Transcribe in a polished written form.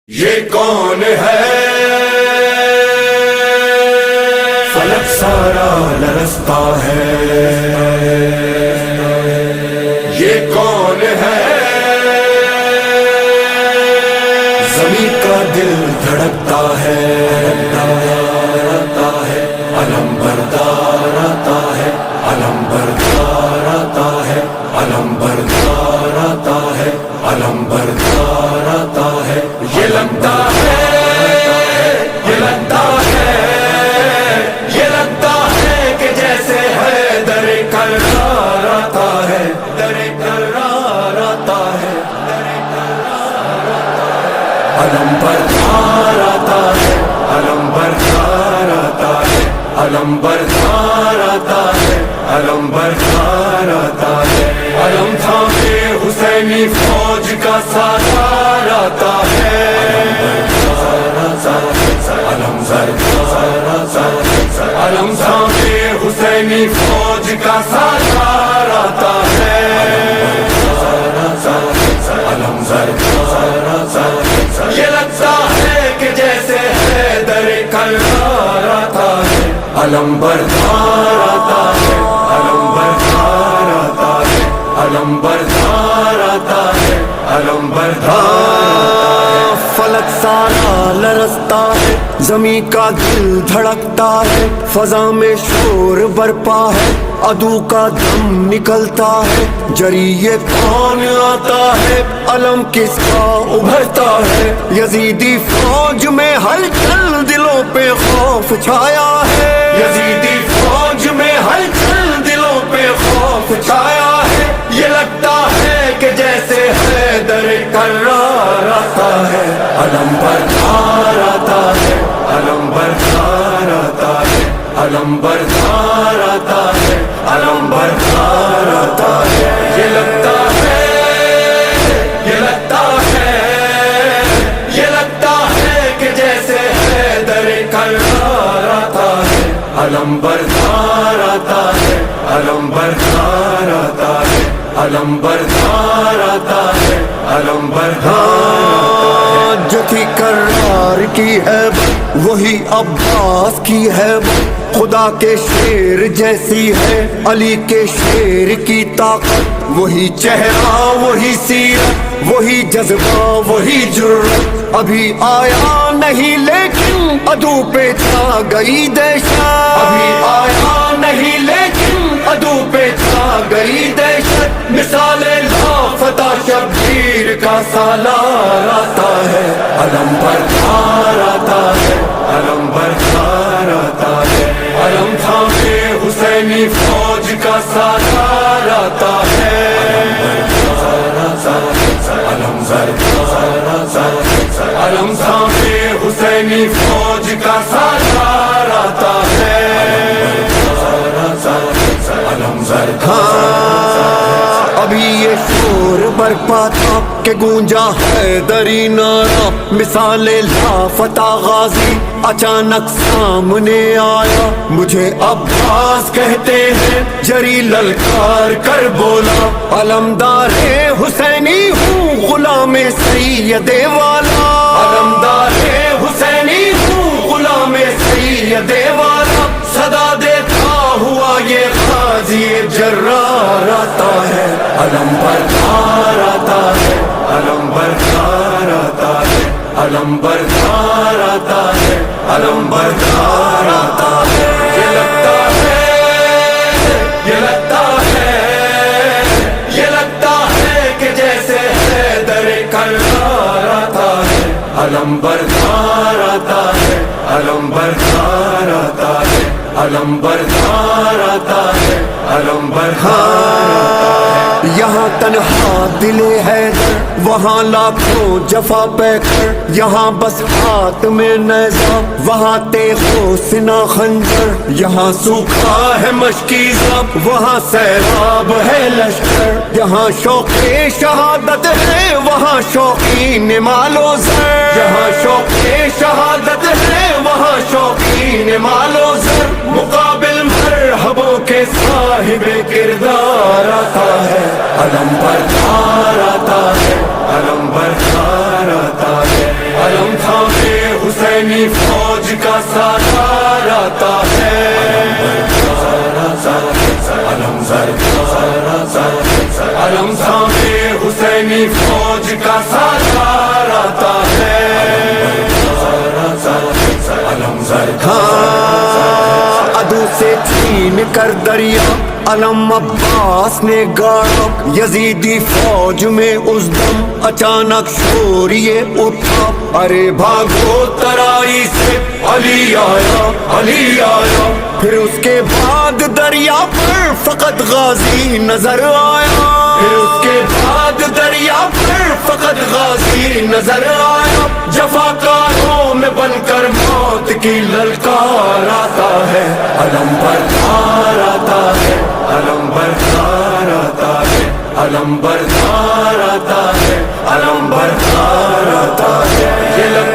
یہ کون ہے فلک سارا لرزتا ہے، یہ کون ہے زمین کا دل دھڑکتا ہے، علم بردار آتا ہے، علم بردار آتا ہے، علم بردار آتا ہے، علم بردار آتا ہے۔ یہ لگتا ہے، یہ لگتا ہے، یہ لگتا ہے کہ جیسے ہے در کرار آتا ہے، در کرار آتا ہے، در کرار آتا ہے۔ علم بردار آتا ہے، علم بردار آتا ہے، علم بردار آتا ہے، علم بردار آتا ہے۔ علم تھامے حسینی فوج کا سالار آتا ہے، علم بردار آتا ہے، علم تھامے حسینی فوج کا سالار آتا ہے، علم بردار آتا ہے۔ یہ لگتا ہے کہ جیسے ہے در کرار آتا ہے، علم بردار آتا ہے، علم بردار آتا ہے، علم بردار آتا ہے، علم بردار۔ فلک سارا لرزتا ہے، زمین کا دل دھڑکتا ہے، فضا میں شور برپا ہے، عدو کا دم نکلتا ہے، جری یہ کون آتا ہے، علم کس کا ابھرتا ہے، یزیدی فوج میں ہلچل دلوں پہ خوف چھایا ہے، یزیدی فوج میں ہلچل دلوں پہ خوف چھایا ہے۔ یہ لگتا ہے کہ جیسے ہے در کرار آتا ہے، علم بردار آتا ہے، علم بردار آتا ہے، علم بردار آتا ہے، علم بردار آتا ہے۔ یہ لگتا ہے، یہ لگتا ہے، یہ لگتا ہے کہ جیسے ہے در کرار آتا ہے، علم بردار آتا ہے، علم بردار آتا ہے، علم بردار آتا ہے، علم بردار۔ جو تھی کرار کی ہے وہی عباس کی ہے، خدا کے شیر جیسی ہے علی کے شیر کی طاقت، وہی چہرہ وہی سیرت وہی جذبہ وہی جرأت، ابھی آیا نہیں لیکن عدو پہ چھا گئی دہشت، ابھی آیا نہیں لیکن عدو پہ چھا گئی دہشت، مثال لافتہ شبیر کا سالار آتا ہے، علم بردار آتا ہے، علم بردار آتا ہے، علم تھامے حسینی فوج کا سالار آتا ہے، علم بردار آتا ہے، علم تھامے حسینی فوج کا سالار آتا ہے، علم بردار۔ ابھی یہ شور برپا تھا کہ گونجا حیدری نعرہ، مثال لافتہ غازی اچانک سامنے آیا، مجھے عباس کہتے ہیں جری للکار کر بولا، علمدار حسینی ہوں غلام سید والا، علمدار حسینی ہوں غلام سید والا، صدا دیتا ہوا یہ غازی جرار آتا ہے، علم بردار آتا ہے، علم بردار آتا ہے، علم بردار آتا ہے، علم بردار آتا ہے۔ یہ لگتا ہے، یہ لگتا ہے، یہ لگتا ہے کہ جیسے ہے در کرار آتا ہے، علم بردار آتا ہے، علم بردار آتا ہے، علم بردار آتا ہے، علم بردار آتا ہے۔ یہاں تنہا دل حیدر وہاں لاکھوں جفا پہ کر، یہاں بس ہاتھ میں نیزہ وہاں تیغ و سنا خنجر، یہاں سوکھا ہے مشکی زب وہاں سیلاب ہے لشکر، یہاں شوق شہادت ہے وہاں شوقین مال و زر، یہاں شوق شہادت ہے وہاں شوقین مال و زر، مقابل مرحبوں کے صاحب کردار آتا ہے، علم بردار آتا ہے، علم بردار آتا ہے، علم تھامے حسینی فوج کا سالار آتا ہے، علم بردار آتا ہے، علم تھامے حسینی فوج کا سالار آتا ہے، عدو سے چھین کر دریا علم عباس نے گاڑا، یزیدی فوج میں اس دم اچانک شور یہ اٹھا، ارے بھاگو ترائی سے علی آیا، علی آیا، پھر اس کے بعد دریا پر فقط غازی نظر آیا، پھر اس کے بعد دریا پر فقط غازی نظر آیا، جفاکاروں میں بن کر موت کی للکار آتا ہے، علم بردار آتا ہے، علم بردار آتا ہے، علم بردار آتا ہے، علم بردار آتا ہے، یہ